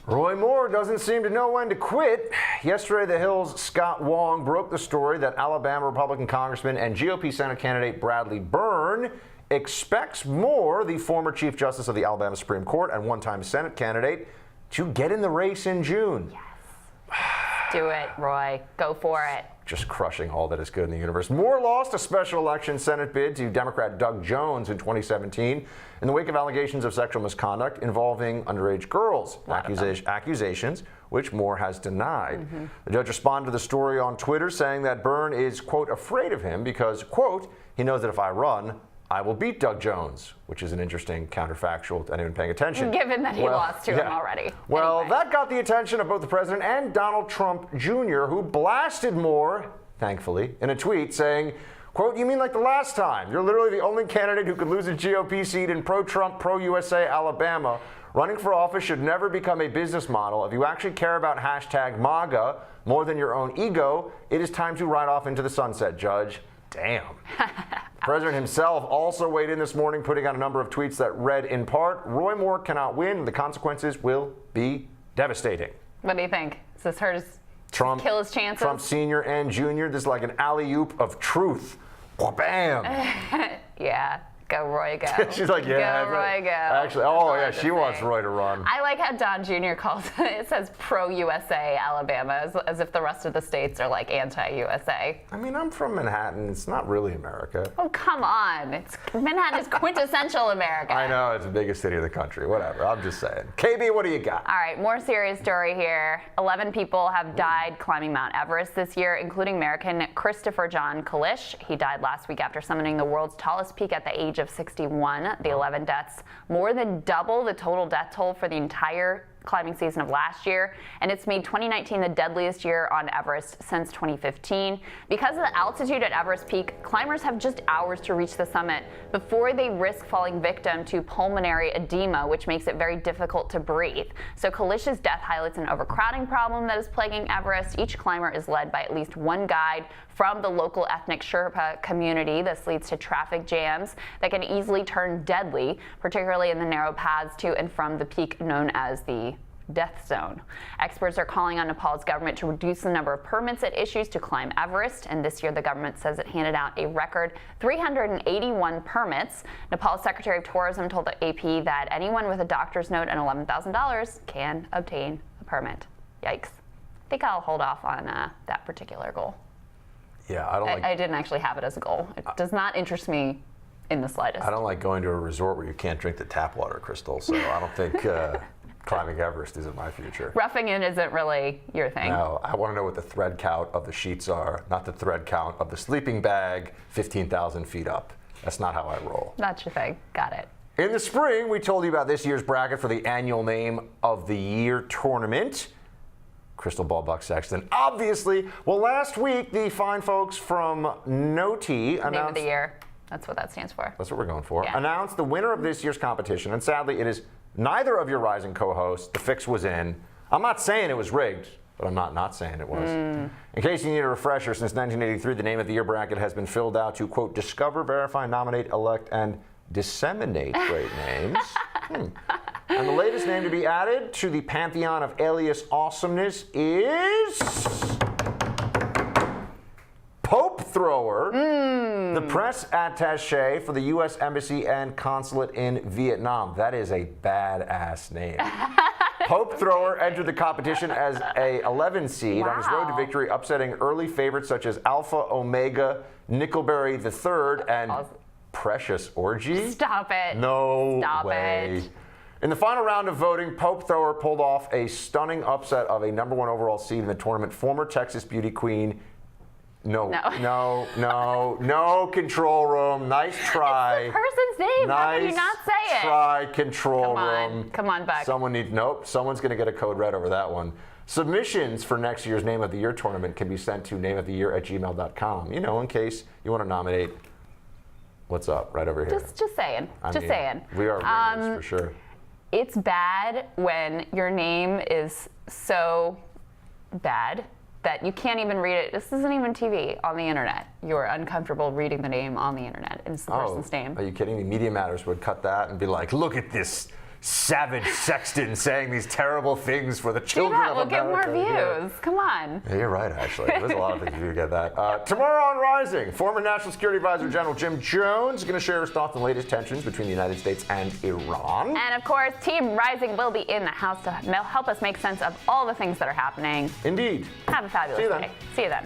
Roy Moore doesn't seem to know when to quit. Yesterday, The Hill's Scott Wong broke the story that Alabama Republican Congressman and GOP Senate candidate Bradley Byrne expects Moore, the former Chief Justice of the Alabama Supreme Court and one-time Senate candidate, to get in the race in June. Yes. Do it, Roy. Go for it. Just crushing all that is good in the universe. Moore lost a special election Senate bid to Democrat Doug Jones in 2017 in the wake of allegations of sexual misconduct involving underage girls. Accusations which Moore has denied. The judge responded to the story on Twitter saying that Byrne is, quote, afraid of him because, quote, he knows that if I run, I will beat Doug Jones, which is an interesting counterfactual to anyone paying attention. Given that he lost to him already. Well, anyway. That got the attention of both the president and Donald Trump Jr., who blasted Moore, thankfully, in a tweet saying, quote, you mean like the last time? You're literally the only candidate who could lose a GOP seat in pro-Trump, pro-USA Alabama. Running for office should never become a business model. If you actually care about hashtag MAGA more than your own ego, it is time to ride off into the sunset, Judge. Damn. The president himself also weighed in this morning, putting out a number of tweets that read in part, Roy Moore cannot win. The consequences will be devastating. What do you think? Is this hurt kill his chances? Trump Sr. and Jr., this is like an alley-oop of truth. Bam! Yeah. Go, Roy, go. She's like, yeah. Go, Roy, go. Actually, she wants Roy to run. I like how Don Jr. calls it says pro-USA Alabama, as if the rest of the states are like anti-USA. I mean, I'm from Manhattan. It's not really America. Oh, come on. Manhattan is quintessential America. I know. It's the biggest city in the country. Whatever. I'm just saying. KB, what do you got? All right. More serious story here. 11 people have died climbing Mount Everest this year, including American Christopher John Kalish. He died last week after summiting the world's tallest peak at the age of 61. The 11 deaths, more than double the total death toll for the entire climbing season of last year, and it's made 2019 the deadliest year on Everest since 2015. Because of the altitude at Everest Peak, climbers have just hours to reach the summit before they risk falling victim to pulmonary edema, which makes it very difficult to breathe. So Kalish's death highlights an overcrowding problem that is plaguing Everest. Each climber is led by at least one guide from the local ethnic Sherpa community. This leads to traffic jams that can easily turn deadly, particularly in the narrow paths to and from the peak known as the death zone. Experts are calling on Nepal's government to reduce the number of permits it issues to climb Everest, and this year the government says it handed out a record 381 permits. Nepal's Secretary of Tourism told the AP that anyone with a doctor's note and $11,000 can obtain a permit. Yikes. I think I'll hold off on that particular goal. Yeah, I didn't actually have it as a goal. It does not interest me in the slightest. I don't like going to a resort where you can't drink the tap water, Crystal, so I don't think climbing Everest isn't my future. Roughing it isn't really your thing. No, I want to know what the thread count of the sheets are, not the thread count of the sleeping bag 15,000 feet up. That's not how I roll. That's your thing. Got it. In the spring, we told you about this year's bracket for the annual Name of the Year tournament. Crystal Ball Buck Sexton, obviously. Well, last week, the fine folks from Noti announced... Name of the Year. That's what that stands for. That's what we're going for. Yeah. Announced the winner of this year's competition, and sadly, it is neither of your rising co-hosts. The fix was in. I'm not saying it was rigged, but I'm not saying it was. In case you need a refresher, since 1983, the Name of the Year bracket has been filled out to, quote, discover, verify, nominate, elect, and disseminate great names. And the latest name to be added to the pantheon of alias awesomeness is Pope Thrower, the press attaché for the U.S. Embassy and Consulate in Vietnam. That is a badass name. Pope Thrower entered the competition as a 11 seed on his road to victory, upsetting early favorites such as Alpha Omega, Nickelberry III, and Precious Orgy. Stop it. No Stop way. it. In the final round of voting, Pope Thrower pulled off a stunning upset of a #1 overall seed in the tournament, former Texas beauty queen. No control room. Nice try. It's the person's name. Nice How can you not say it? Try control room. Come on, Buck. Someone's going to get a code red over that one. Submissions for next year's Name of the Year tournament can be sent to nameoftheyear@gmail.com. You know, in case you want to nominate. What's up? Right over here. Just saying. Saying. We are winners for sure. It's bad when your name is so bad that you can't even read it. This isn't even TV on the internet. You're uncomfortable reading the name on the internet. It's the person's name. Are you kidding me? Media Matters would cut that and be like, look at this Savage Sexton saying these terrible things for the Do children that. of We'll get America. more views. Come on. Yeah, you're right, actually. There's a lot of things you get that. Tomorrow on Rising, former National Security Advisor General Jim Jones is going to share his thoughts on the latest tensions between the United States and Iran. And of course, Team Rising will be in the house to help us make sense of all the things that are happening. Indeed. Have a fabulous See you then. day. See you then.